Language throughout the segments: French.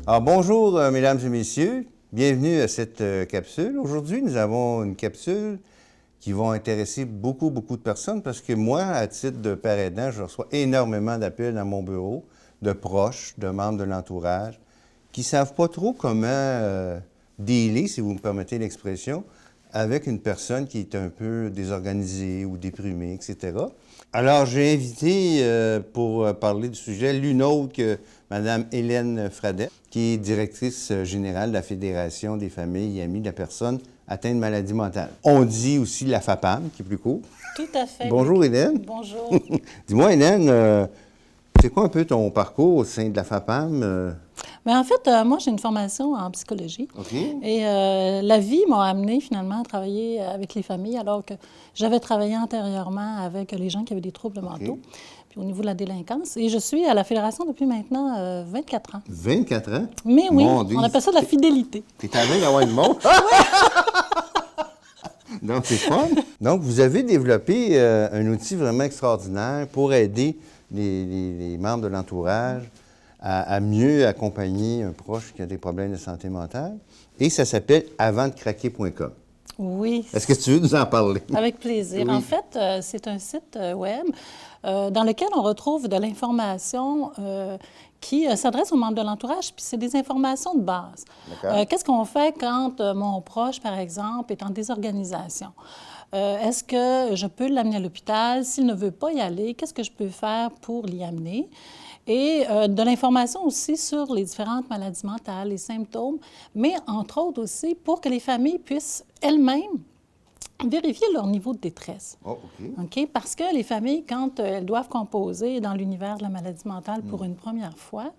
Alors, bonjour, mesdames et messieurs. Bienvenue à cette capsule. Aujourd'hui, nous avons une capsule qui va intéresser beaucoup de personnes parce que moi, à titre de père aidant, je reçois énormément d'appels dans mon bureau de proches, de membres de l'entourage qui ne savent pas trop comment dealer, si vous me permettez l'expression, avec une personne qui est un peu désorganisée ou déprimée, etc. Alors, j'ai invité pour parler du sujet l'une autre que Mme Hélène Fradette, qui est directrice générale de la Fédération des familles et amis de la personne atteinte de maladie mentale. On dit aussi la FAPAM, qui est plus court. Tout à fait. Bonjour, Hélène. Bonjour. Dis-moi, Hélène, c'est quoi un peu ton parcours au sein de la FAPAM? Bien, en fait, moi, j'ai une formation en psychologie. OK. Et la vie m'a amenée finalement à travailler avec les familles, alors que j'avais travaillé antérieurement avec les gens qui avaient des troubles mentaux, puis au niveau de la délinquance. Et je suis à la Fédération depuis maintenant 24 ans. 24 ans? Mais oui, Mon Dieu. on appelle ça de la fidélité. T'es en train d'avoir une montre? Donc, c'est fun. Donc, vous avez développé un outil vraiment extraordinaire pour aider les membres de l'entourage à mieux accompagner un proche qui a des problèmes de santé mentale. Et ça s'appelle avantdecraquer.com. Oui. Est-ce que tu veux nous en parler? Avec plaisir. Oui. En fait, c'est un site web dans lequel on retrouve de l'information qui s'adresse aux membres de l'entourage, puis c'est des informations de base. Qu'est-ce qu'on fait quand mon proche, par exemple, est en désorganisation? Est-ce que je peux l'amener à l'hôpital? S'il ne veut pas y aller, qu'est-ce que je peux faire pour l'y amener? Et de l'information aussi sur les différentes maladies mentales, les symptômes, mais entre autres aussi pour que les familles puissent elles-mêmes vérifier leur niveau de détresse. Oh, OK. OK? Parce que les familles, quand elles doivent composer dans l'univers de la maladie mentale pour une première fois,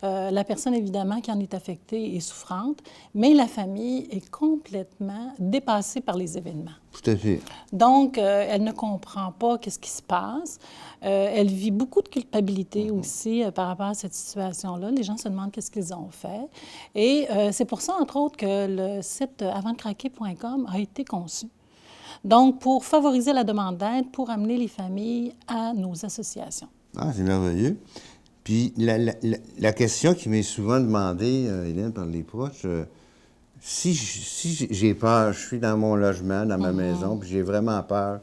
la personne, évidemment, qui en est affectée est souffrante, mais la famille est complètement dépassée par les événements. Tout à fait. Donc, elle ne comprend pas qu'est-ce qui se passe. Elle vit beaucoup de culpabilité aussi par rapport à cette situation-là. Les gens se demandent qu'est-ce qu'ils ont fait. Et c'est pour ça, entre autres, que le site avantdecraquer.com a été conçu. Donc, pour favoriser la demande d'aide, pour amener les familles à nos associations. Ah, c'est merveilleux. Puis la question qui m'est souvent demandée, Hélène, par les proches, si j'ai peur, je suis dans mon logement, dans ma maison, puis j'ai vraiment peur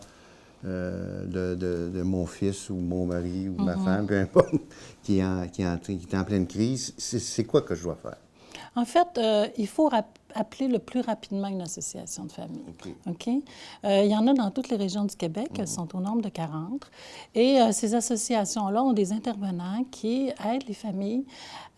de mon fils ou mon mari ou ma femme, peu importe, qui est en pleine crise, c'est quoi que je dois faire? En fait, il faut appeler le plus rapidement une association de famille. OK? Il y en a dans toutes les régions du Québec, elles sont au nombre de 40. Et ces associations-là ont des intervenants qui aident les familles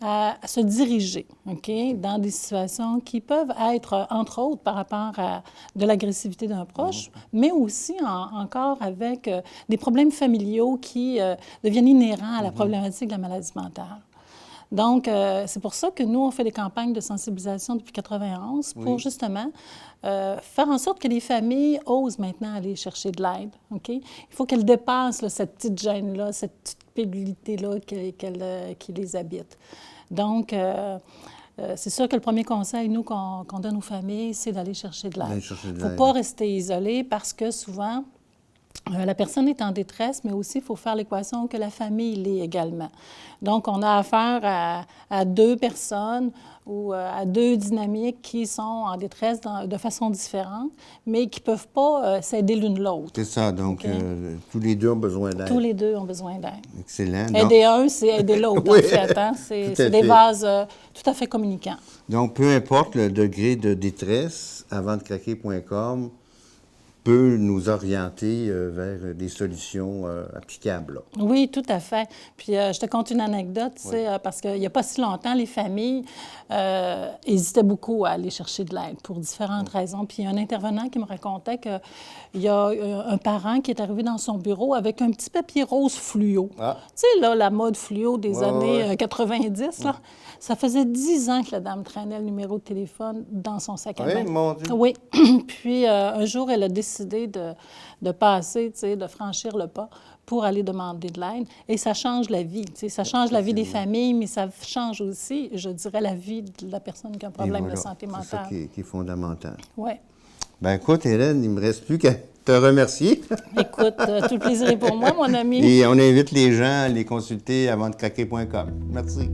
à se diriger, OK, dans des situations qui peuvent être, entre autres, par rapport à de l'agressivité d'un proche, mais aussi encore avec des problèmes familiaux qui deviennent inhérents à la problématique de la maladie mentale. Donc, c'est pour ça que nous, on fait des campagnes de sensibilisation depuis 1991 pour justement faire en sorte que les familles osent maintenant aller chercher de l'aide. OK? Il faut qu'elles dépassent là, cette petite gêne-là, cette petite culpabilité-là qui les habite. Donc, c'est sûr que le premier conseil, nous, qu'on donne aux familles, c'est d'aller chercher de l'aide. Il ne faut pas rester isolé parce que souvent, la personne est en détresse, mais aussi il faut faire l'équation que la famille l'est également. Donc, on a affaire à deux personnes ou à deux dynamiques qui sont en détresse de façon différente, mais qui ne peuvent pas s'aider l'une l'autre. C'est ça, donc tous les deux ont besoin d'aide. Tous les deux ont besoin d'aide. Excellent. Aider un, c'est aider l'autre, en fait. Hein? C'est des vases tout à fait communicants. Donc, peu importe le degré de détresse, avantdecraquer.com peut nous orienter vers des solutions applicables. Là. Oui, tout à fait. Puis je te conte une anecdote, parce qu'il n'y a pas si longtemps, les familles hésitaient beaucoup à aller chercher de l'aide pour différentes raisons. Puis il y a un intervenant qui me racontait qu'il y a un parent qui est arrivé dans son bureau avec un petit papier rose fluo. Tu sais, là, la mode fluo des années 90, là. Ça faisait 10 ans que la dame traînait le numéro de téléphone dans son sac à main. Oui, mon Dieu. Oui. Puis un jour, elle a décidé de passer, tu sais, de franchir le pas pour aller demander de l'aide. Et ça change la vie, tu sais. Ça change la vie des familles, mais ça change aussi, je dirais, la vie de la personne qui a un problème de santé mentale. C'est ça qui est fondamental. Oui. Bien, écoute, Hélène, il ne me reste plus qu'à te remercier. Écoute, tout le plaisir est pour moi, mon ami. Et on invite les gens à les consulter avantdecraquer.com. Merci.